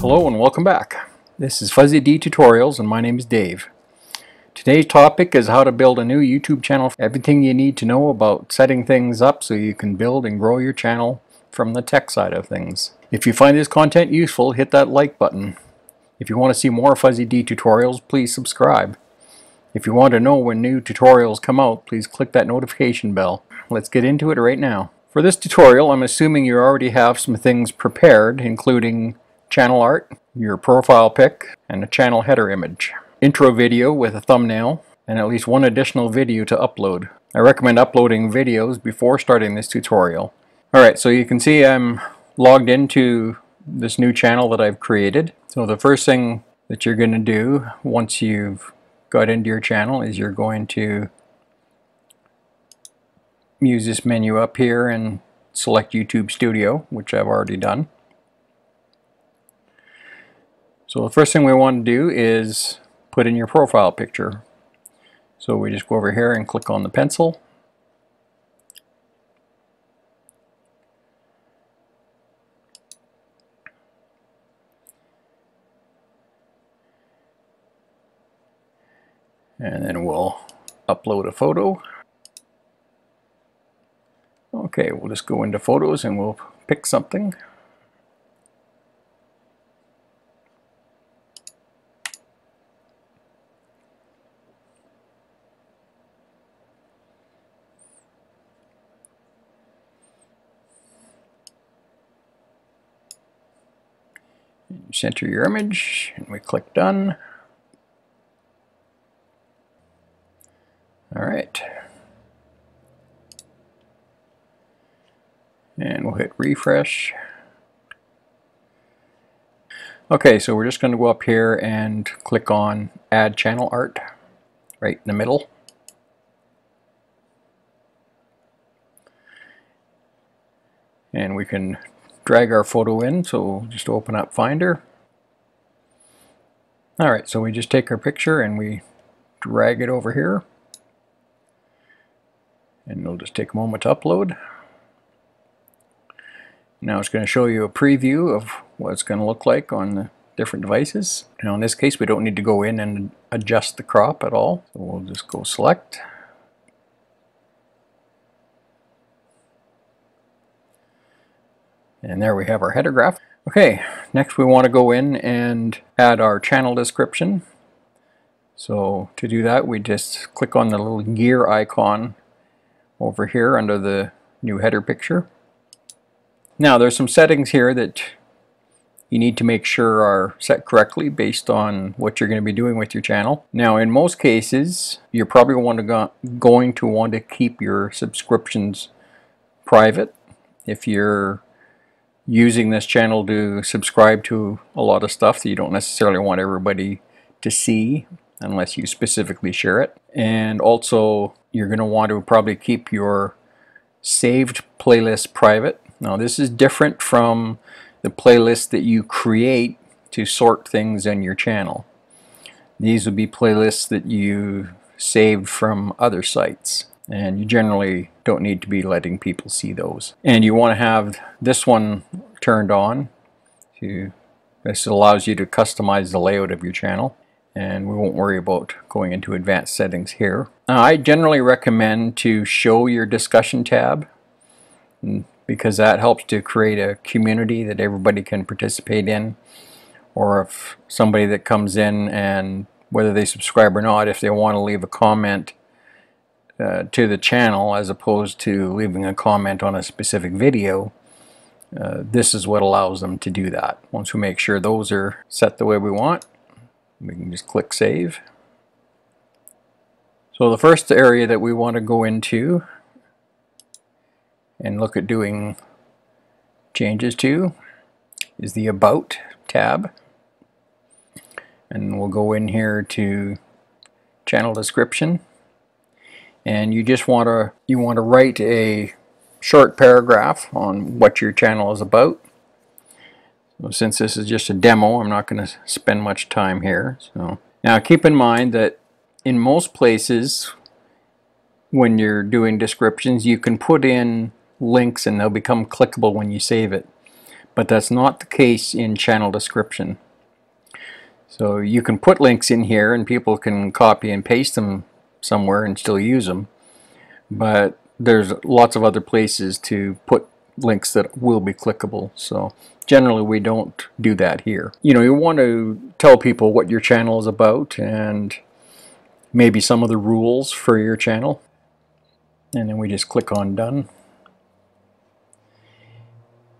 Hello and welcome back. This is Fuzzee D Tutorials and my name is Dave. Today's topic is how to build a new YouTube channel. Everything you need to know about setting things up so you can build and grow your channel from the tech side of things. If you find this content useful, hit that like button. If you want to see more Fuzzee D Tutorials, please subscribe. If you want to know when new tutorials come out, please click that notification bell. Let's get into it right now. For this tutorial, I'm assuming you already have some things prepared, including channel art, your profile pic, and a channel header image, intro video with a thumbnail, and at least one additional video to upload. I recommend uploading videos before starting this tutorial. Alright, so you can see I'm logged into this new channel that I've created. So the first thing that you're going to do once you've got into your channel is you're going to use this menu up here and select YouTube Studio, which I've already done. So the first thing we want to do is put in your profile picture. So we just go over here and click on the pencil. And then we'll upload a photo. Okay, we'll just go into photos and we'll pick something. You center your image and we click done. Alright. And we'll hit refresh. Okay, so we're just going to go up here and click on Add Channel Art right in the middle. And we can drag our photo in, so just open up Finder. Alright, so we just take our picture and we drag it over here. And it'll just take a moment to upload. Now it's going to show you a preview of what it's going to look like on the different devices. Now in this case we don't need to go in and adjust the crop at all. So we'll just go select. And there we have our header graph. Okay, next we want to go in and add our channel description. So to do that we just click on the little gear icon over here under the new header picture. Now there's some settings here that you need to make sure are set correctly based on what you're going to be doing with your channel. Now in most cases you're probably going to want to keep your subscriptions private. If you're using this channel to subscribe to a lot of stuff that you don't necessarily want everybody to see unless you specifically share it. And also you're going to want to probably keep your saved playlist private. Now this is different from the playlist that you create to sort things in your channel. These would be playlists that you saved from other sites, and you generally don't need to be letting people see those. And you want to have this one turned on. This allows you to customize the layout of your channel, and we won't worry about going into advanced settings here. Now, I generally recommend to show your discussion tab because that helps to create a community that everybody can participate in. Or if somebody that comes in, and whether they subscribe or not, if they want to leave a comment to the channel as opposed to leaving a comment on a specific video, this is what allows them to do that. Once we make sure those are set the way we want, we can just click Save. So the first area that we want to go into and look at doing changes to is the About tab. And we'll go in here to Channel Description. And you just want to write a short paragraph on what your channel is about. So since this is just a demo, I'm not going to spend much time here. So now keep in mind that in most places when you're doing descriptions you can put in links and they'll become clickable when you save it. but that's not the case in channel description. So you can put links in here and people can copy and paste them somewhere and still use them, but there's lots of other places to put links that will be clickable. So generally we don't do that here. You know, you want to tell people what your channel is about and maybe some of the rules for your channel, and then we just click on done.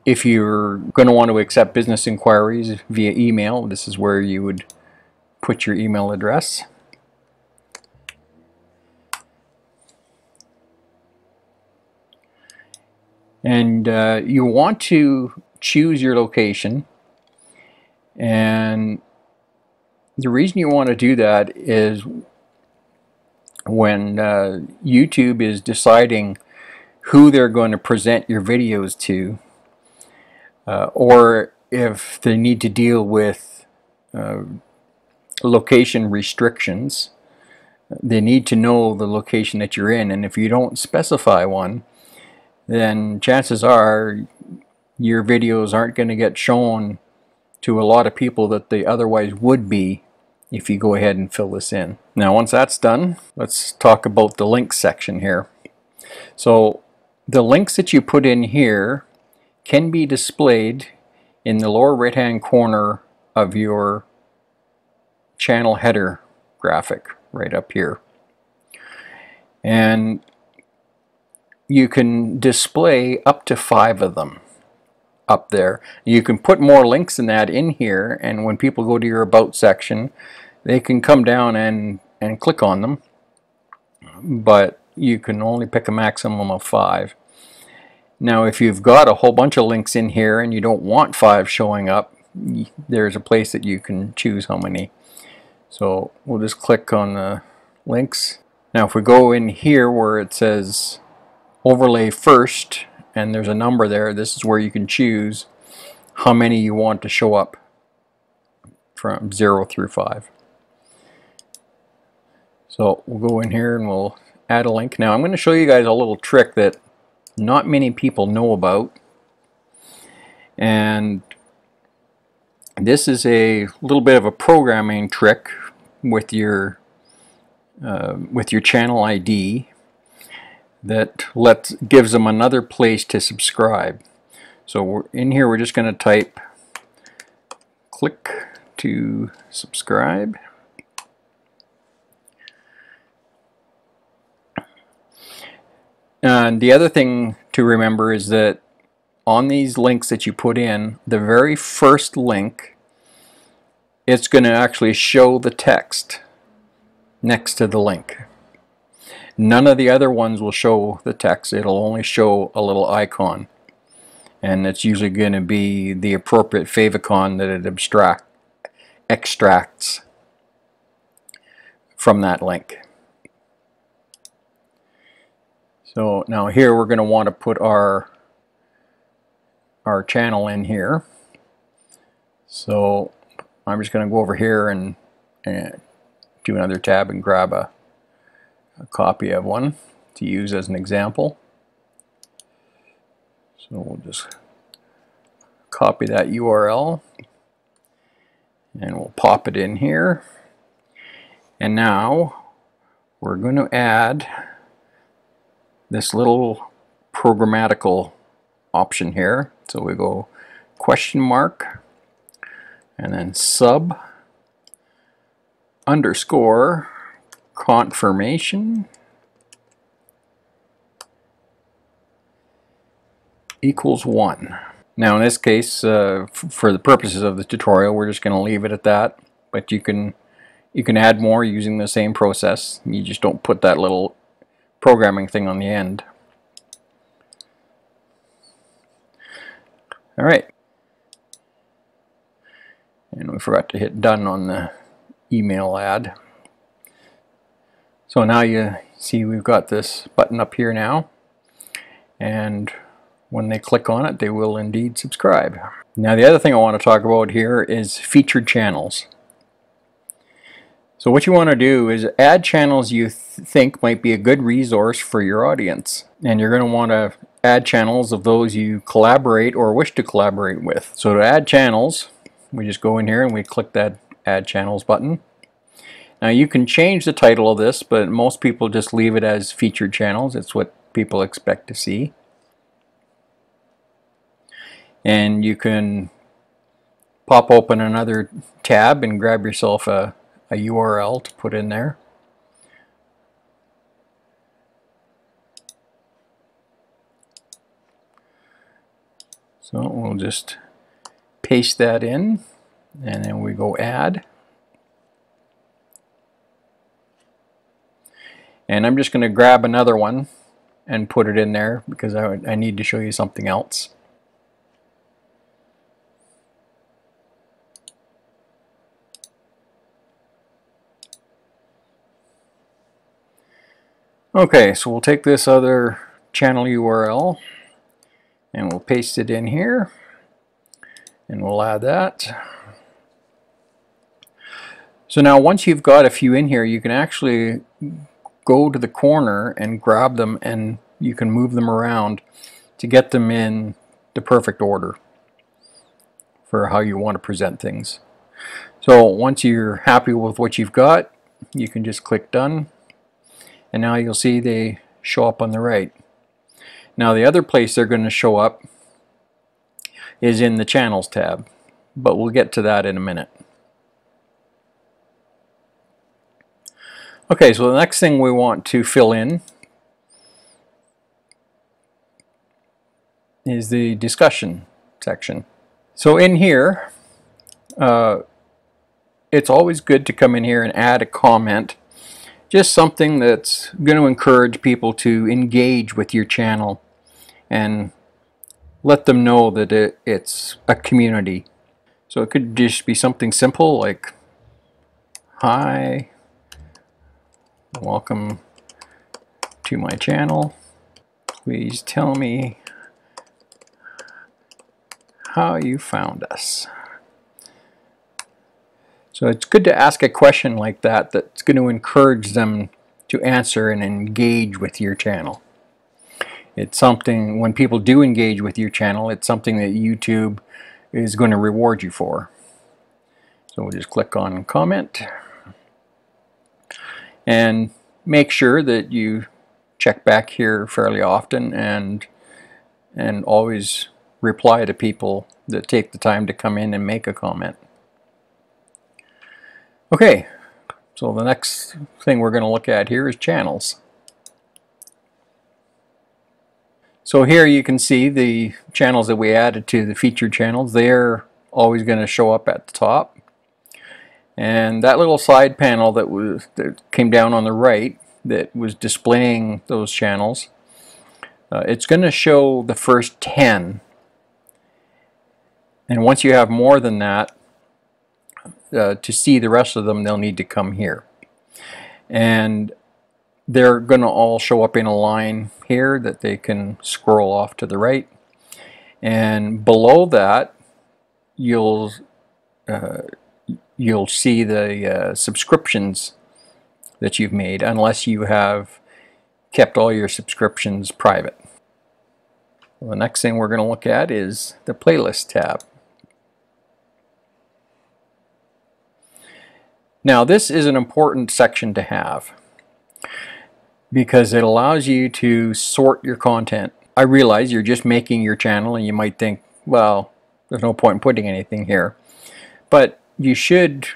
If you're going to want to accept business inquiries via email, this is where you would put your email address. And you want to choose your location, and the reason you want to do that is when YouTube is deciding who they're going to present your videos to, or if they need to deal with location restrictions, they need to know the location that you're in, and if you don't specify one, then chances are your videos aren't going to get shown to a lot of people that they otherwise would be if you go ahead and fill this in. Now once that's done, let's talk about the links section here. So the links that you put in here can be displayed in the lower right hand corner of your channel header graphic right up here, and you can display up to 5 of them up there. You can put more links than that in here, and when people go to your about section they can come down and click on them, but you can only pick a maximum of 5. Now if you've got a whole bunch of links in here and you don't want 5 showing up, there's a place that you can choose how many. So we'll just click on the links. Now if we go in here where it says overlay first and there's a number there, this is where you can choose how many you want to show up from 0 through 5. So we'll go in here and we'll add a link. Now I'm going to show you guys a little trick that not many people know about, and this is a little bit of a programming trick with your channel ID that gives them another place to subscribe. So in here we're just going to type click to subscribe. And the other thing to remember is that on these links that you put in, the very first link, it's going to actually show the text next to the link. None of the other ones will show the text. It'll only show a little icon, and it's usually going to be the appropriate favicon that it extracts from that link. So now here we're going to want to put our channel in here. So I'm just going to go over here and do another tab and grab a copy of one to use as an example. So we'll just copy that URL and we'll pop it in here. And now we're going to add this little programmatical option here. So we go question mark and then sub underscore confirmation equals 1. Now in this case, for the purposes of the tutorial, we're just going to leave it at that, but you can add more using the same process. You just don't put that little programming thing on the end. Alright, and we forgot to hit done on the email ad. So now you see we've got this button up here now, and when they click on it they will indeed subscribe. Now the other thing I want to talk about here is featured channels. So what you want to do is add channels you think might be a good resource for your audience, and you're going to want to add channels of those you collaborate or wish to collaborate with. So to add channels, we just go in here and we click that Add Channels button. Now you can change the title of this, but most people just leave it as Featured Channels. It's what people expect to see. And you can pop open another tab and grab yourself a URL to put in there. So we'll just paste that in, and then we go Add. And I'm just going to grab another one and put it in there because I need to show you something else. Okay, so we'll take this other channel URL and we'll paste it in here, and we'll add that. So now once you've got a few in here, you can actually go to the corner and grab them, and you can move them around to get them in the perfect order for how you want to present things. So once you're happy with what you've got, you can just click Done, and now you'll see they show up on the right. Now the other place they're going to show up is in the Channels tab, but we'll get to that in a minute. Okay, so the next thing we want to fill in is the discussion section. So in here, it's always good to come in here and add a comment, just something that's going to encourage people to engage with your channel and let them know that it's a community. So it could just be something simple like, "Hi, welcome to my channel. Please tell me how you found us." So it's good to ask a question like that that's going to encourage them to answer and engage with your channel. It's something, when people do engage with your channel, it's something that YouTube is going to reward you for. So we'll just click on Comment. And make sure that you check back here fairly often and always reply to people that take the time to come in and make a comment. Okay, so the next thing we're going to look at here is channels. So here you can see the channels that we added to the featured channels. They're always going to show up at the top. And that little side panel that came down on the right that was displaying those channels, it's going to show the first 10. And once you have more than that, to see the rest of them, they'll need to come here. And they're going to all show up in a line here that they can scroll off to the right. And below that, you'll see the subscriptions that you've made, unless you have kept all your subscriptions private. Well, the next thing we're going to look at is the Playlist tab. Now this is an important section to have because it allows you to sort your content. I realize you're just making your channel and you might think, well, there's no point in putting anything here. But you should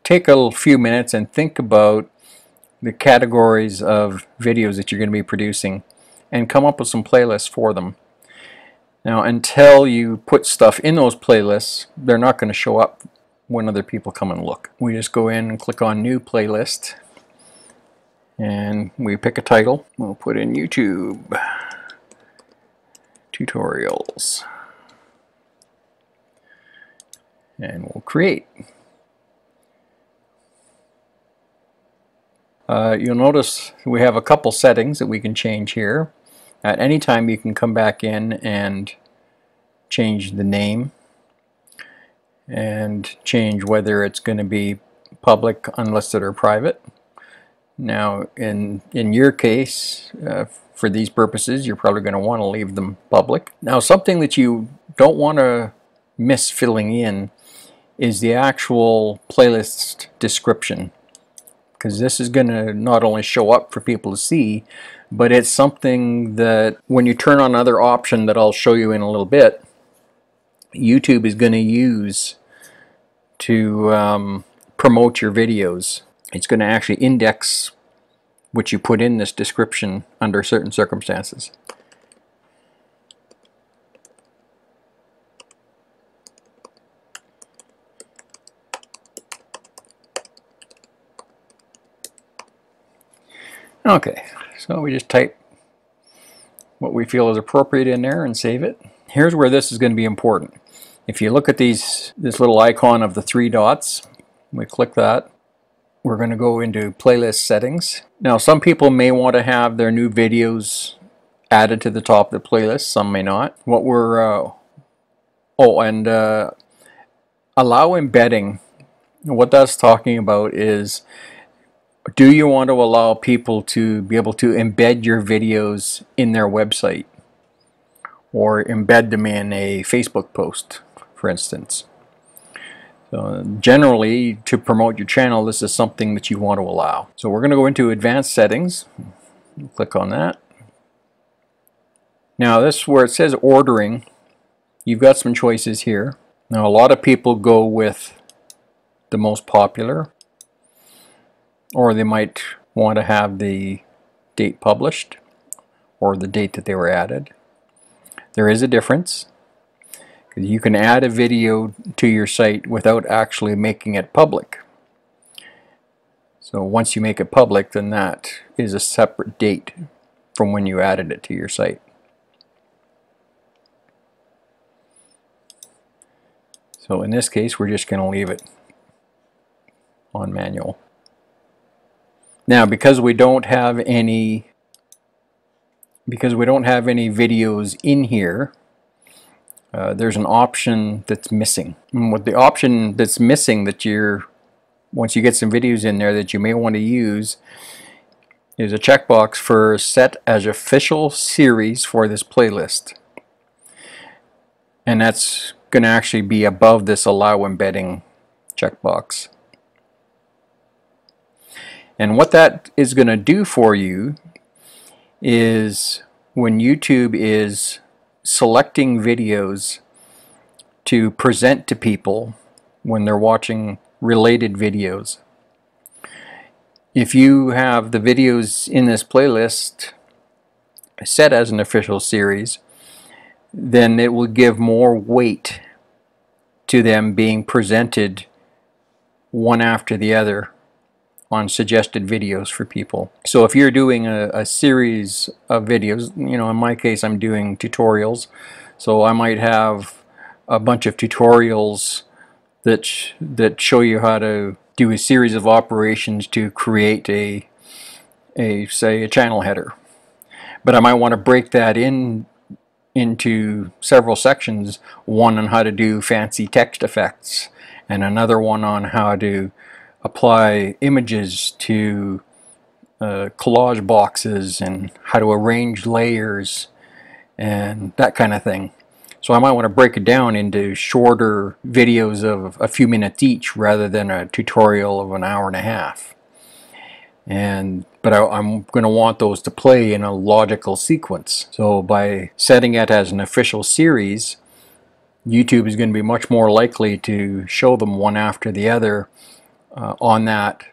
take a few minutes and think about the categories of videos that you're going to be producing and come up with some playlists for them. Now, until you put stuff in those playlists, they're not going to show up when other people come and look. We just go in and click on New Playlist, and we pick a title. We'll put in YouTube Tutorials, and we'll create. You'll notice we have a couple settings that we can change here. At any time you can come back in and change the name and change whether it's going to be public, unlisted, or private. Now in your case, for these purposes, you're probably going to want to leave them public. Now, something that you don't want to miss filling in is the actual playlist description, because this is going to not only show up for people to see, but it's something that when you turn on another option that I'll show you in a little bit, YouTube is going to use to promote your videos. It's going to actually index what you put in this description under certain circumstances. Okay, so we just type what we feel is appropriate in there and save it. Here's where this is going to be important. If you look at this little icon of the 3 dots, we click that. We're going to go into playlist settings. Now, some people may want to have their new videos added to the top of the playlist, some may not. What we're allow embedding. What that's talking about is, do you want to allow people to be able to embed your videos in their website or embed them in a Facebook post, for instance? So generally, to promote your channel, this is something that you want to allow. So we're going to go into advanced settings. Click on that. Now, this is where it says ordering. You've got some choices here. Now, a lot of people go with the most popular, or they might want to have the date published or the date that they were added. There is a difference. You can add a video to your site without actually making it public. So once you make it public, then that is a separate date from when you added it to your site. So in this case, we're just going to leave it on manual. Now, because we don't have any videos in here, there's an option that's missing. And what the option that's missing that once you get some videos in there that you may want to use, is a checkbox for set as official series for this playlist. And that's going to actually be above this allow embedding checkbox. And what that is going to do for you is, when YouTube is selecting videos to present to people when they're watching related videos, if you have the videos in this playlist set as an official series, then it will give more weight to them being presented one after the other on suggested videos for people. So if you're doing a series of videos, in my case I'm doing tutorials, so I might have a bunch of tutorials that show you how to do a series of operations to create say a channel header. But I might want to break that into several sections, one on how to do fancy text effects, and another one on how to apply images to collage boxes, and how to arrange layers and that kind of thing. So I might want to break it down into shorter videos of a few minutes each rather than a tutorial of an hour and a half. But I'm going to want those to play in a logical sequence. So by setting it as an official series, YouTube is going to be much more likely to show them one after the other on that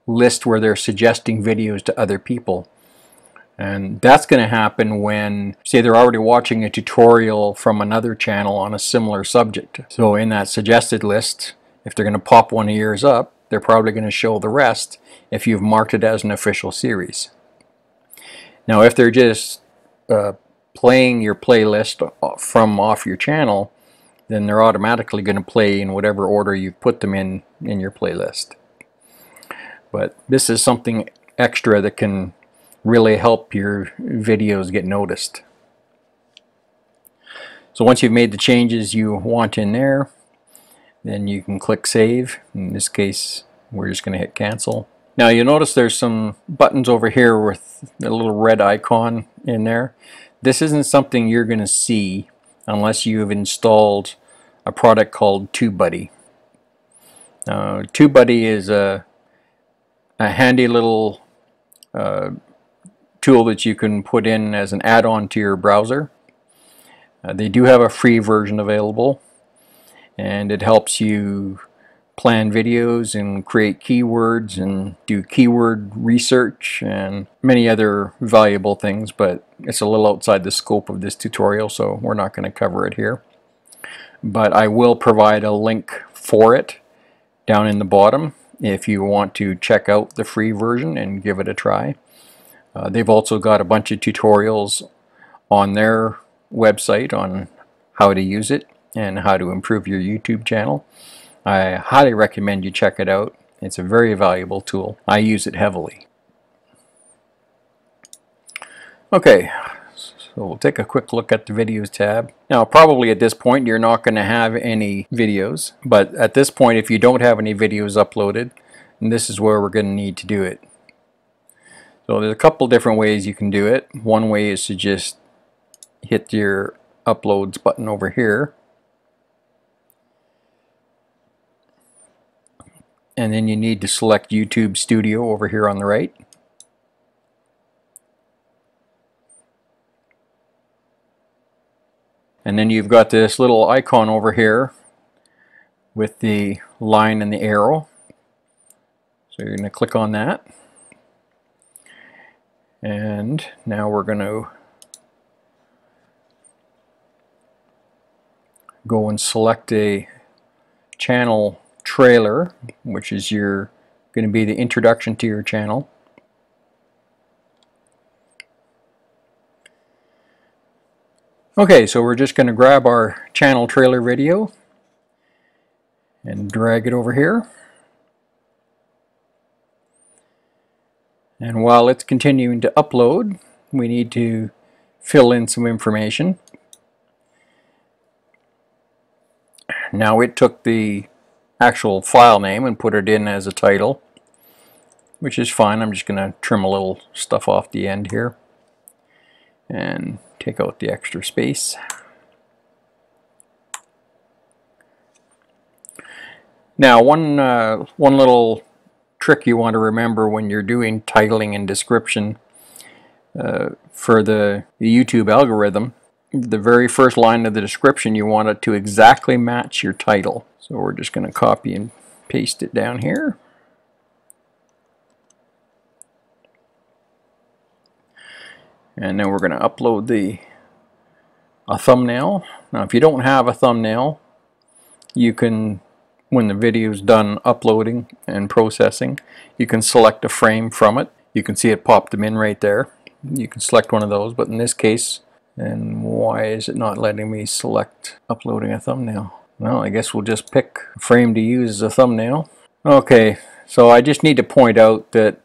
list where they're suggesting videos to other people. And that's going to happen when, say, they're already watching a tutorial from another channel on a similar subject. So in that suggested list, if they're going to pop one of yours up, they're probably going to show the rest if you've marked it as an official series. Now, if they're just playing your playlist from off your channel, then they're automatically going to play in whatever order you've put them in your playlist. But this is something extra that can really help your videos get noticed. So once you've made the changes you want in there, then you can click save. In this case, we're just going to hit cancel. Now you'll notice there's some buttons over here with a little red icon in there. This isn't something you're going to see unless you've installed a product called TubeBuddy. TubeBuddy is a handy little tool that you can put in as an add-on to your browser. They do have a free version available, and it helps you plan videos and create keywords and do keyword research and many other valuable things, but it's a little outside the scope of this tutorial, so we're not going to cover it here. But I will provide a link for it down in the bottom if you want to check out the free version and give it a try. They've also got a bunch of tutorials on their website on how to use it and how to improve your YouTube channel. I highly recommend you check it out. It's a very valuable tool. I use it heavily. Okay, so we'll take a quick look at the videos tab. Now probably at this point you're not going to have any videos, but at this point if you don't have any videos uploaded, this is where we're going to need to do it. So there's a couple different ways you can do it. One way is to just hit your uploads button over here, and then you need to select YouTube Studio over here on the right. And then you've got this little icon over here with the line and the arrow. So you're going to click on that. And now we're going to go and select a channel trailer, which is going to be the introduction to your channel. Okay, so we're just going to grab our channel trailer video and drag it over here. And while it's continuing to upload, we need to fill in some information. Now it took the actual file name and put it in as a title, which is fine. I'm just going to trim a little stuff off the end here and take out the extra space. Now one little trick you want to remember when you're doing titling and description for the YouTube algorithm, the very first line of the description, you want it to exactly match your title. So we're just going to copy and paste it down here. And then we're going to upload a thumbnail. Now if you don't have a thumbnail, you can, when the video is done uploading and processing, you can select a frame from it. You can see it popped them in right there. You can select one of those, but in this case, and why is it not letting me select uploading a thumbnail? Well, I guess we'll just pick a frame to use as a thumbnail. Okay, so I just need to point out that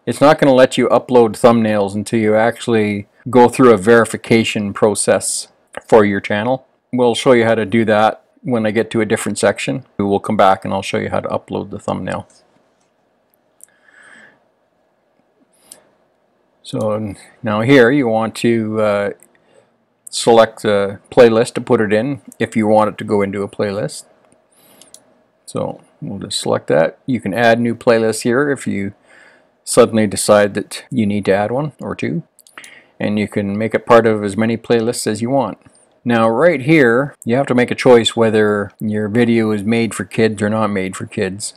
it's not going to let you upload thumbnails until you actually go through a verification process for your channel. We'll show you how to do that when I get to a different section. We'll come back and I'll show you how to upload the thumbnail. So now here you want to select a playlist to put it in if you want it to go into a playlist. So we'll just select that. You can add new playlists here if you suddenly decide that you need to add one or two, and you can make it part of as many playlists as you want. Now right here you have to make a choice whether your video is made for kids or not made for kids.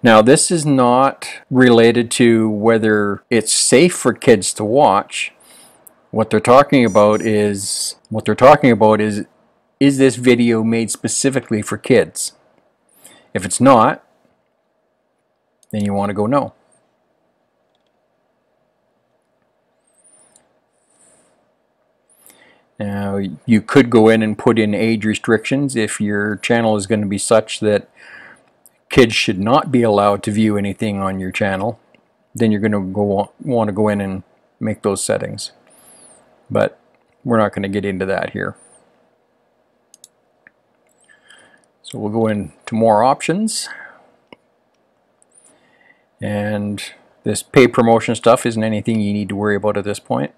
Now this is not related to whether it's safe for kids to watch. What they're talking about is this video made specifically for kids? If it's not, then you want to go no. Now you could go in and put in age restrictions if your channel is going to be such that kids should not be allowed to view anything on your channel. Then you're going to want to go in and make those settings. But we're not going to get into that here. So we'll go into more options. And this paid promotion stuff isn't anything you need to worry about at this point.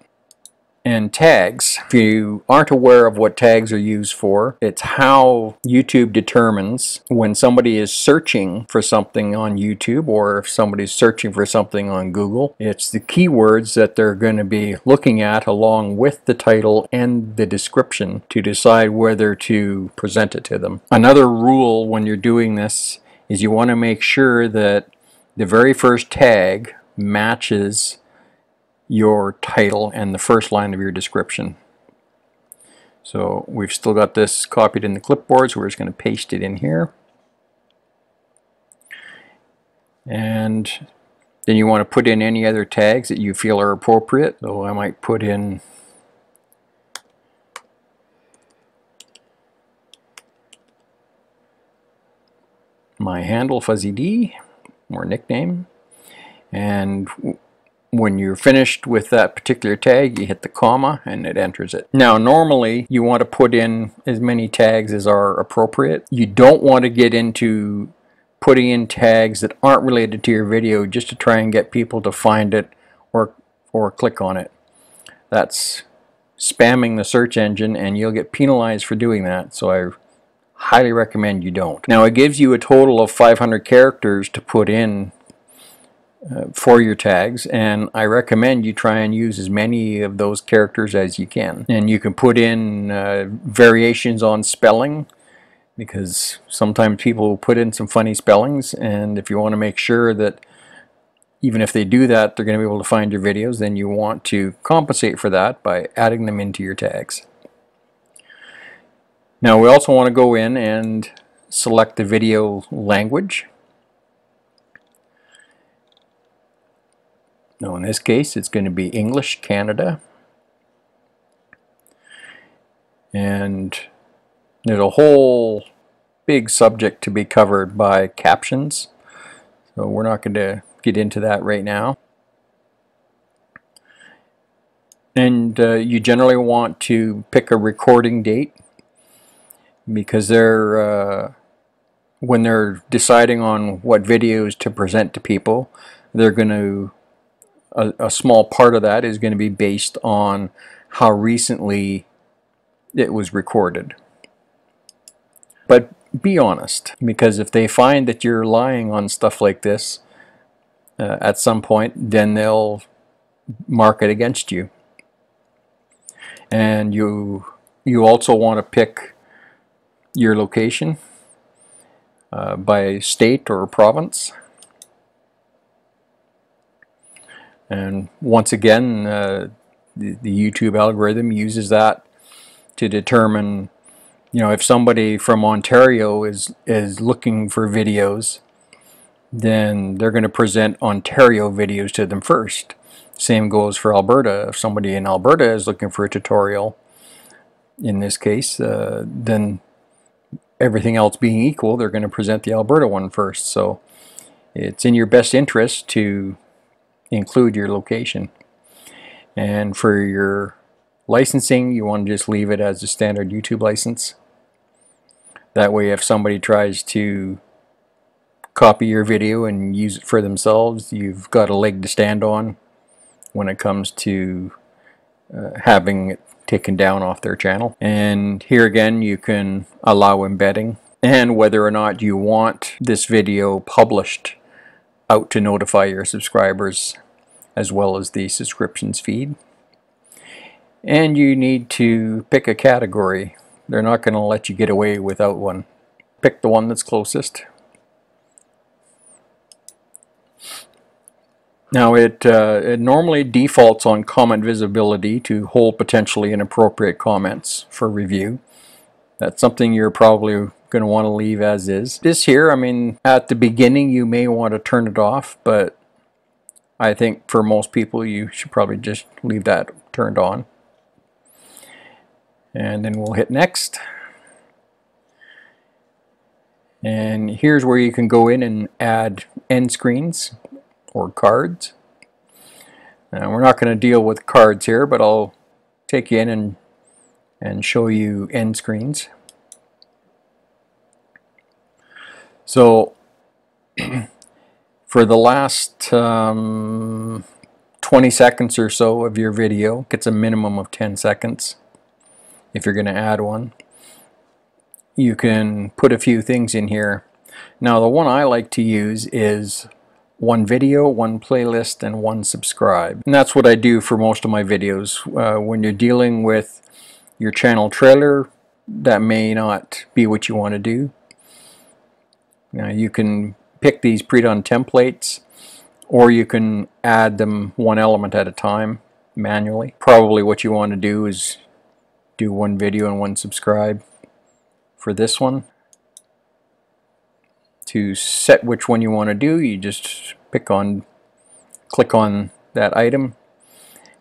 And tags, if you aren't aware of what tags are used for, it's how YouTube determines when somebody is searching for something on YouTube or if somebody's searching for something on Google. It's the keywords that they're going to be looking at along with the title and the description to decide whether to present it to them. Another rule when you're doing this is you want to make sure that the very first tag matches your title and the first line of your description. So we've still got this copied in the clipboard, so we're just going to paste it in here. And then you want to put in any other tags that you feel are appropriate. So I might put in my handle, Fuzzee D, or nickname. And when you're finished with that particular tag, you hit the comma and it enters it. Now normally you want to put in as many tags as are appropriate. You don't want to get into putting in tags that aren't related to your video just to try and get people to find it or click on it. That's spamming the search engine and you'll get penalized for doing that, so I highly recommend you don't. Now it gives you a total of 500 characters to put in for your tags, and I recommend you try and use as many of those characters as you can. And you can put in variations on spelling, because sometimes people will put in some funny spellings, and if you want to make sure that even if they do that they're going to be able to find your videos, then you want to compensate for that by adding them into your tags. Now we also want to go in and select the video language. Now in this case it's going to be English Canada, and there's a whole big subject to be covered by captions, so we're not going to get into that right now. And you generally want to pick a recording date, because when they're deciding on what videos to present to people, they're going to a small part of that is going to be based on how recently it was recorded. But be honest, because if they find that you're lying on stuff like this at some point, then they'll mark it against you. And you also want to pick your location by state or province. And once again, the YouTube algorithm uses that to determine, you know, if somebody from Ontario is looking for videos, then they're going to present Ontario videos to them first. Same goes for Alberta. If somebody in Alberta is looking for a tutorial, in this case, then everything else being equal, they're going to present the Alberta one first. So it's in your best interest to include your location. And for your licensing, you want to just leave it as a standard YouTube license. That way if somebody tries to copy your video and use it for themselves, you've got a leg to stand on when it comes to having it taken down off their channel. And here again you can allow embedding and whether or not you want this video published out to notify your subscribers, as well as the subscriptions feed. And you need to pick a category. They're not going to let you get away without one. Pick the one that's closest. Now it normally defaults on comment visibility to hold potentially inappropriate comments for review. That's something you're probably going to want to leave as is. This here, I mean, at the beginning you may want to turn it off, but I think for most people you should probably just leave that turned on. And then we'll hit next. And here's where you can go in and add end screens or cards. Now we're not going to deal with cards here, but I'll take you in and show you end screens. For For the last 20 seconds or so of your video, gets a minimum of 10 seconds if you're going to add one, you can put a few things in here. Now the one I like to use is one video, one playlist, and one subscribe. And that's what I do for most of my videos. When you're dealing with your channel trailer, that may not be what you want to do. Now you can pick these pre-done templates, or you can add them one element at a time manually. Probably what you want to do is do one video and one subscribe for this one. To set which one you want to do, you just click on that item,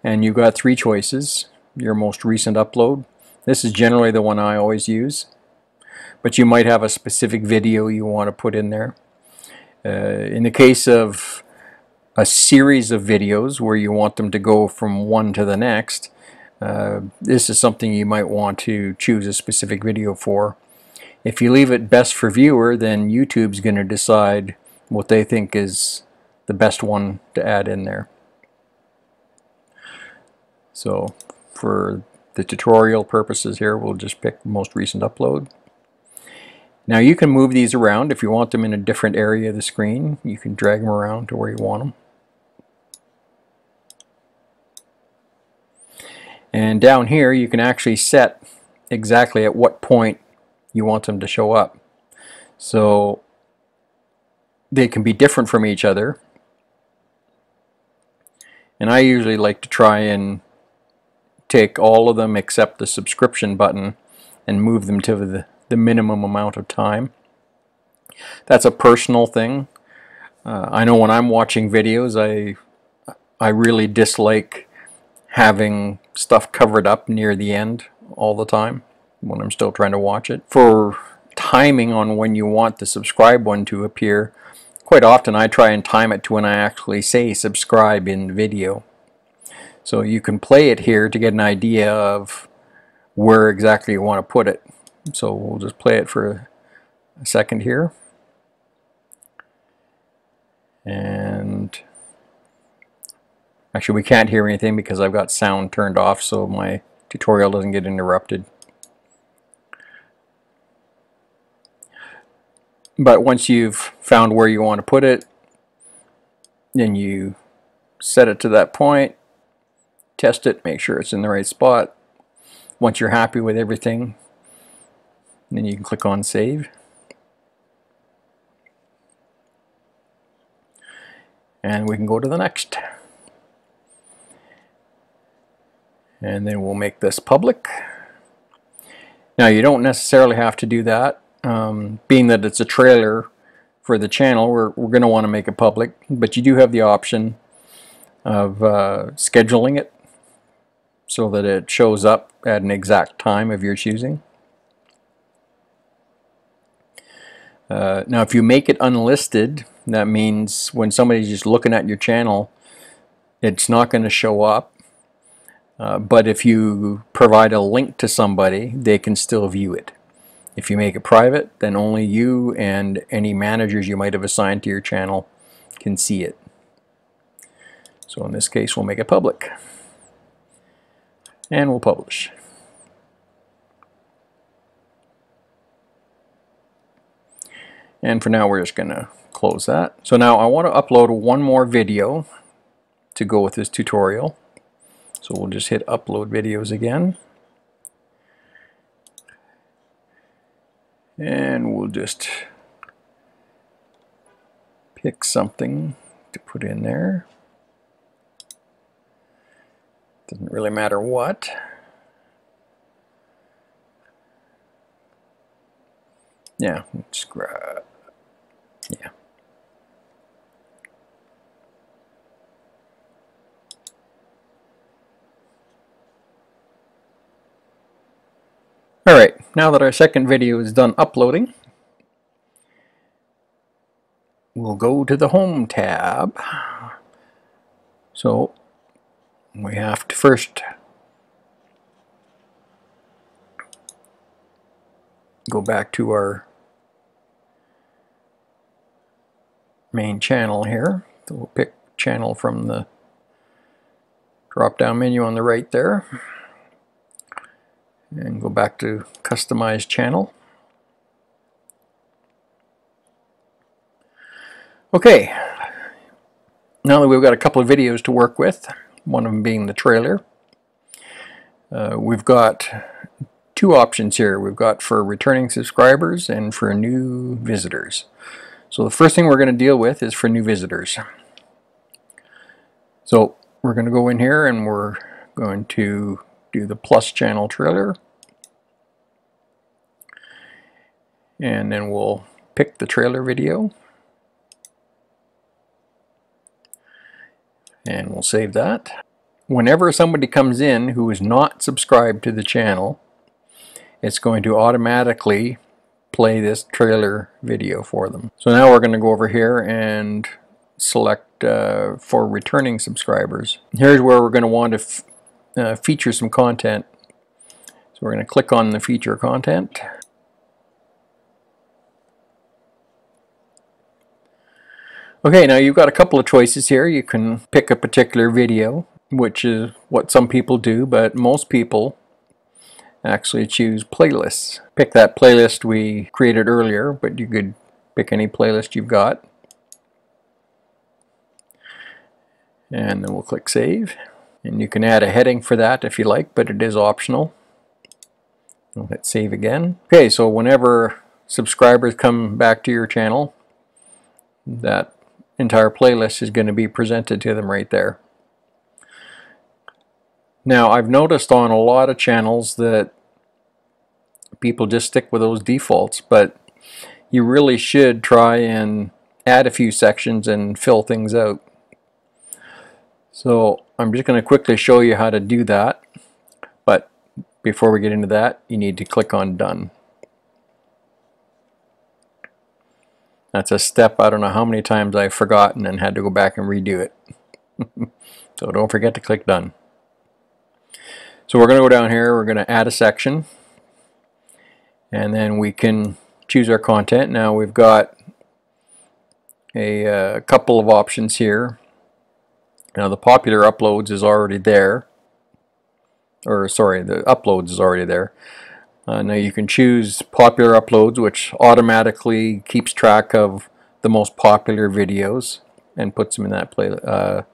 and you've got 3 choices. Your most recent upload. This is generally the one I always use, but you might have a specific video you want to put in there. In the case of a series of videos where you want them to go from one to the next, this is something you might want to choose a specific video for. If you leave it best for viewer, then YouTube's going to decide what they think is the best one to add in there. So for the tutorial purposes here, we'll just pick most recent upload. Now you can move these around. If you want them in a different area of the screen, you can drag them around to where you want them. And down here you can actually set exactly at what point you want them to show up. So they can be different from each other. And I usually like to try and take all of them except the subscription button and move them to the minimum amount of time. That's a personal thing. I know when I'm watching videos, I really dislike having stuff covered up near the end all the time when I'm still trying to watch it. For timing on when you want the subscribe one to appear, quite often I try and time it to when I actually say subscribe in the video. So you can play it here to get an idea of where exactly you want to put it. So we'll just play it for a second here. And actually we can't hear anything because I've got sound turned off so my tutorial doesn't get interrupted. But once you've found where you want to put it, then you set it to that point, test it, make sure it's in the right spot. Once you're happy with everything, then you can click on save. And we can go to the next. And then we'll make this public. Now you don't necessarily have to do that. Being that it's a trailer for the channel, we're going to want to make it public, but you do have the option of scheduling it so that it shows up at an exact time of your choosing. Now if you make it unlisted, that means when somebody's just looking at your channel, it's not going to show up. But if you provide a link to somebody, they can still view it. If you make it private, then only you and any managers you might have assigned to your channel can see it. So in this case, we'll make it public. And we'll publish. And for now, we're just going to close that. So now I want to upload one more video to go with this tutorial. So we'll just hit upload videos again. And we'll just pick something to put in there. Doesn't really matter what. Yeah, let's grab. Yeah. Alright, now that our second video is done uploading, we'll go to the Home tab. So we have to first go back to our main channel here. So we'll pick channel from the drop-down menu on the right there and go back to customize channel. Okay, now that we've got a couple of videos to work with, one of them being the trailer, we've got two options here. We've got for returning subscribers and for new visitors. So the first thing we're going to deal with is for new visitors. So we're going to go in here and we're going to do the plus channel trailer, and then we'll pick the trailer video and we'll save that. Whenever somebody comes in who is not subscribed to the channel, it's going to automatically play this trailer video for them. So now we're going to go over here and select for returning subscribers. Here's where we're going to want to feature some content. So we're going to click on the feature content. Okay, now you've got a couple of choices here. You can pick a particular video, which is what some people do, but most people actually choose playlists. Pick that playlist we created earlier, but you could pick any playlist you've got. And then we'll click save. And you can add a heading for that if you like, but it is optional. We'll hit save again. Okay, so whenever subscribers come back to your channel, that entire playlist is going to be presented to them right there. Now, I've noticed on a lot of channels that people just stick with those defaults, but you really should try and add a few sections and fill things out. So I'm just going to quickly show you how to do that, but before we get into that, you need to click on Done. That's a step I don't know how many times I've forgotten and had to go back and redo it. So don't forget to click Done. So we're going to go down here, we're going to add a section, and then we can choose our content. Now we've got a couple of options here. Now the popular uploads is already there, or sorry, the uploads is already there. Now you can choose popular uploads, which automatically keeps track of the most popular videos and puts them in that playlist.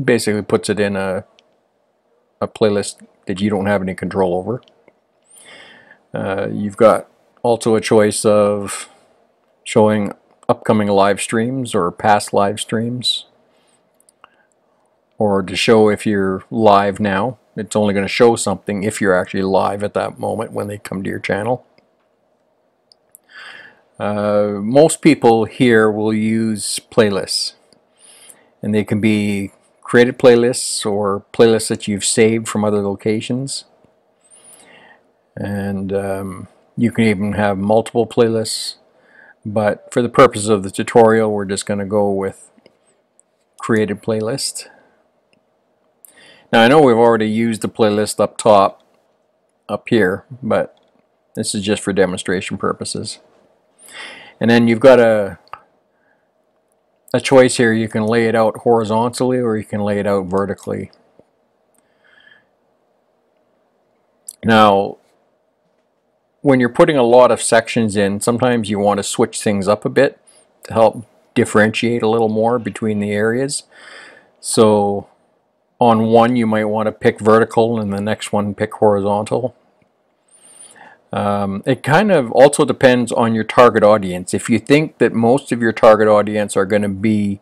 Basically puts it in a playlist that you don't have any control over. You've got also a choice of showing upcoming live streams or past live streams, or to show if you're live now. It's only going to show something if you're actually live at that moment when they come to your channel. Most people here will use playlists, and they can be created playlists or playlists that you've saved from other locations, and you can even have multiple playlists, but for the purpose of the tutorial we're just going to go with created playlist. Now I know we've already used the playlist up top, up here, but this is just for demonstration purposes. And then you've got a choice here. You can lay it out horizontally or you can lay it out vertically. Now, when you're putting a lot of sections in, sometimes you want to switch things up a bit to help differentiate a little more between the areas. So on one you might want to pick vertical and the next one pick horizontal. It kind of also depends on your target audience. If you think that most of your target audience are going to be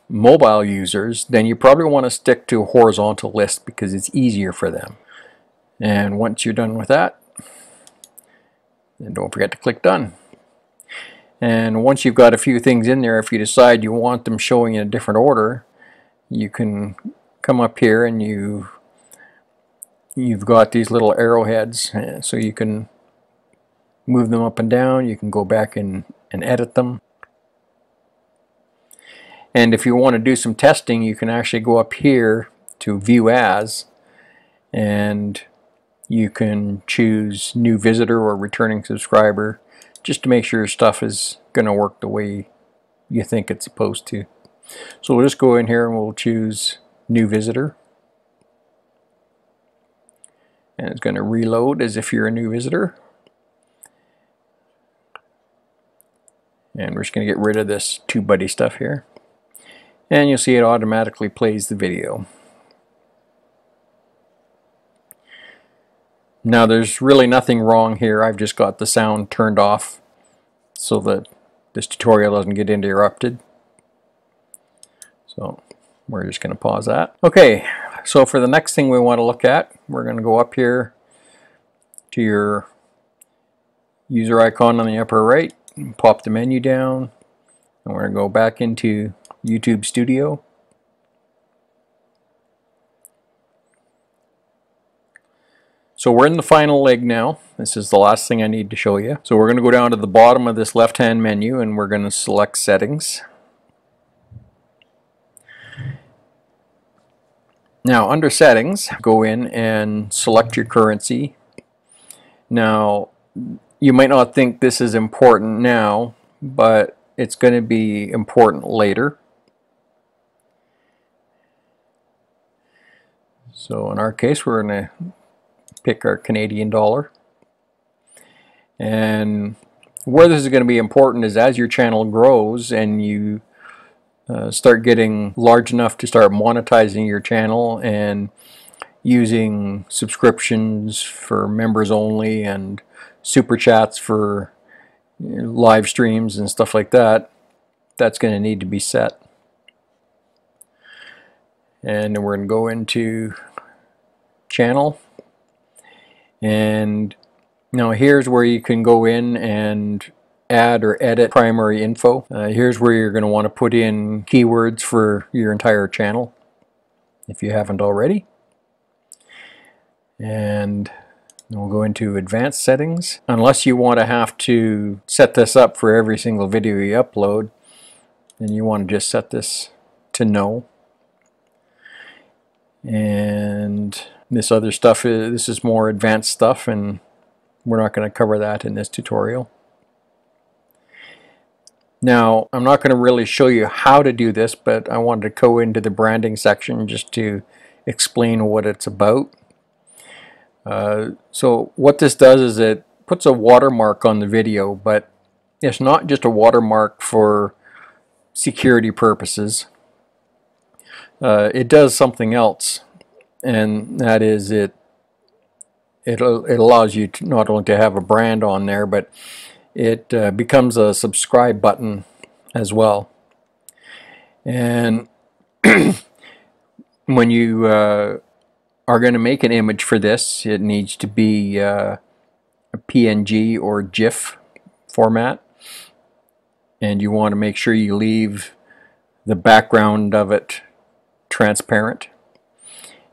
mobile users, then you probably want to stick to a horizontal list because it's easier for them. And once you're done with that, then don't forget to click Done. And once you've got a few things in there, if you decide you want them showing in a different order, you can come up here and you've got these little arrowheads, so you can move them up and down. You can go back and edit them. And if you want to do some testing, you can actually go up here to View As, and you can choose New Visitor or Returning Subscriber, just to make sure your stuff is going to work the way you think it's supposed to. So we'll just go in here and we'll choose New Visitor. And it's going to reload as if you're a new visitor. And we're just going to get rid of this TubeBuddy stuff here. And you'll see it automatically plays the video. Now there's really nothing wrong here. I've just got the sound turned off so that this tutorial doesn't get interrupted. So we're just going to pause that. Okay, so for the next thing we want to look at, we're going to go up here to your user icon on the upper right, and pop the menu down, and we're going to go back into YouTube Studio. So we're in the final leg now. This is the last thing I need to show you. So we're going to go down to the bottom of this left-hand menu and we're going to select Settings. Now under Settings, go in and select your currency. Now you might not think this is important now, but it's going to be important later. So in our case, we're going to pick our Canadian dollar. And where this is going to be important is as your channel grows and you start getting large enough to start monetizing your channel and using subscriptions for members only and super chats for live streams and stuff like that, that's going to need to be set. And then we're going to go into channel. And now here's where you can go in and add or edit primary info. Here's where you're going to want to put in keywords for your entire channel if you haven't already. And then we'll go into advanced settings. Unless you want to have to set this up for every single video you upload, then you want to just set this to no. And this other stuff, this is more advanced stuff, and we're not going to cover that in this tutorial. Now, I'm not going to really show you how to do this, but I wanted to go into the branding section just to explain what it's about. So what this does is it puts a watermark on the video, but it's not just a watermark for security purposes. It does something else, and that is it allows you to not only to have a brand on there, but it becomes a subscribe button as well. And when you are going to make an image for this, it needs to be a PNG or GIF format, and you want to make sure you leave the background of it transparent,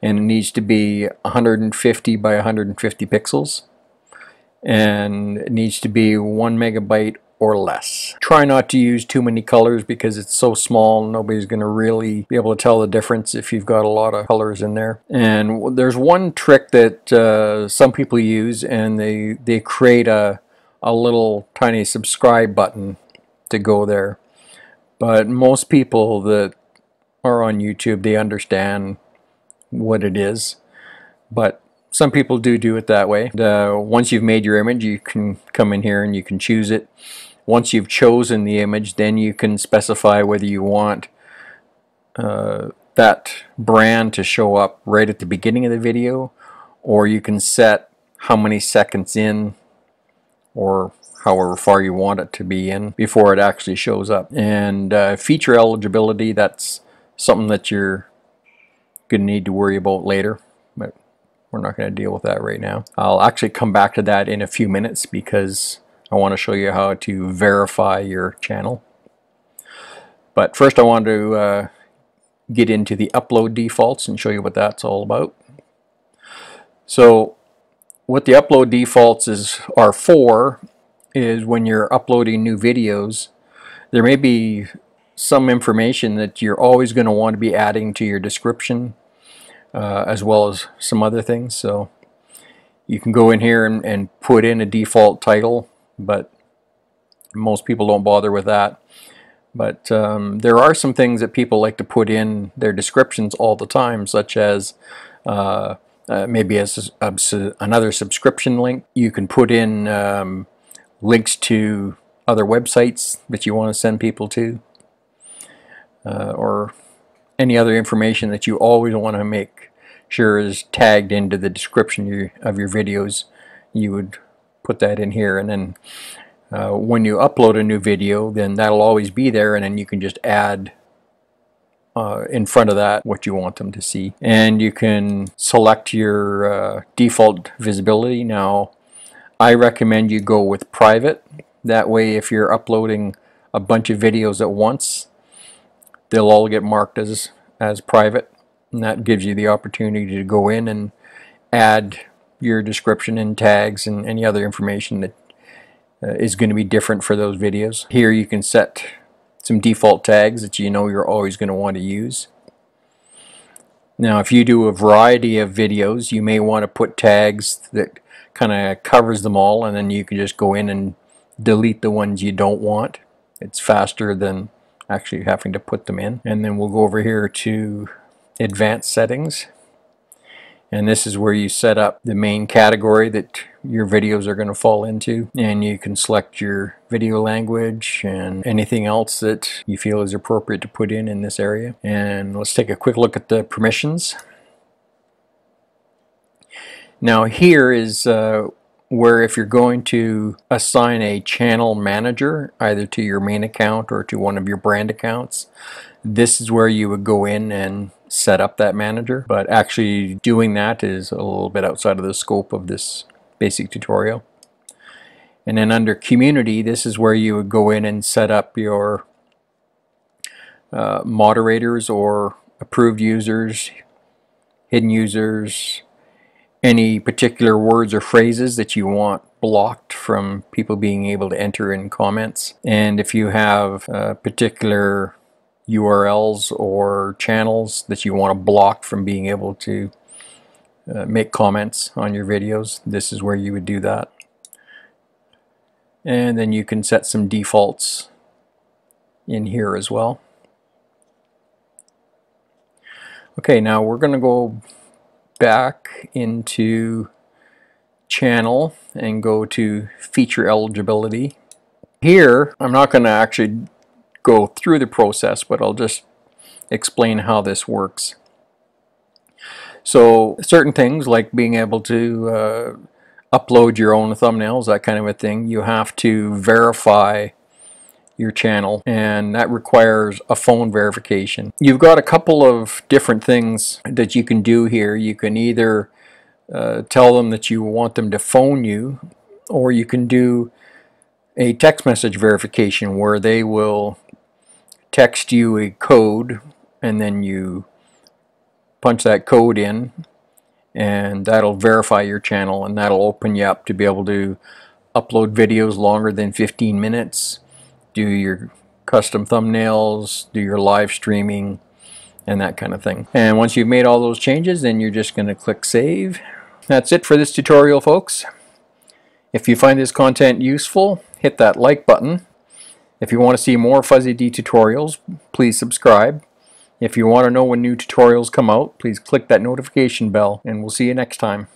and it needs to be 150 by 150 pixels, and it needs to be 1 megabyte or less. Try not to use too many colors because it's so small, nobody's going to really be able to tell the difference if you've got a lot of colors in there. And there's one trick that some people use, and they create a little tiny subscribe button to go there. But most people that are on YouTube, they understand what it is, but some people do it that way. Once you've made your image, you can come in here and you can choose it. Once you've chosen the image, then you can specify whether you want that brand to show up right at the beginning of the video, or you can set how many seconds in or however far you want it to be in before it actually shows up. And feature eligibility, that's something that you're going to need to worry about later, but we're not going to deal with that right now. I'll actually come back to that in a few minutes because I want to show you how to verify your channel. But first I want to get into the upload defaults and show you what that's all about. So what the upload defaults are for is when you're uploading new videos, there may be some information that you're always going to want to be adding to your description, as well as some other things. So you can go in here and put in a default title, but most people don't bother with that. But there are some things that people like to put in their descriptions all the time, such as maybe as another subscription link. You can put in links to other websites that you want to send people to, or any other information that you always want to make sure is tagged into the description of your videos. You would put that in here, and then when you upload a new video, then that'll always be there, and then you can just add in front of that what you want them to see. And you can select your default visibility. Now, I recommend you go with private. That way, if you're uploading a bunch of videos at once, they'll all get marked as private, and that gives you the opportunity to go in and add your description and tags and any other information that is going to be different for those videos. Here you can set some default tags that you know you're always going to want to use. Now, if you do a variety of videos, you may want to put tags that kind of covers them all, and then you can just go in and delete the ones you don't want. It's faster than actually having to put them in. And then we'll go over here to advanced settings, and this is where you set up the main category that your videos are going to fall into, and you can select your video language and anything else that you feel is appropriate to put in this area. And let's take a quick look at the permissions. Now, here is where if you're going to assign a channel manager either to your main account or to one of your brand accounts, this is where you would go in and set up that manager. But actually doing that is a little bit outside of the scope of this basic tutorial. And then under community, this is where you would go in and set up your moderators or approved users, hidden users, any particular words or phrases that you want blocked from people being able to enter in comments. And if you have particular URLs or channels that you want to block from being able to make comments on your videos, this is where you would do that. And then you can set some defaults in here as well. Okay, now we're going to go back into channel and go to feature eligibility. Here, I'm not going to actually go through the process, but I'll just explain how this works. So certain things like being able to upload your own thumbnails, that kind of a thing, you have to verify your channel, and that requires a phone verification. You've got a couple of different things that you can do here. You can either tell them that you want them to phone you, or you can do a text message verification where they will text you a code, and then you punch that code in, and that'll verify your channel, and that'll open you up to be able to upload videos longer than 15 minutes, do your custom thumbnails, do your live streaming, and that kind of thing. And once you've made all those changes, then you're just going to click save. That's it for this tutorial, folks. If you find this content useful, hit that like button. If you want to see more Fuzzee D tutorials, please subscribe. If you want to know when new tutorials come out, please click that notification bell, and we'll see you next time.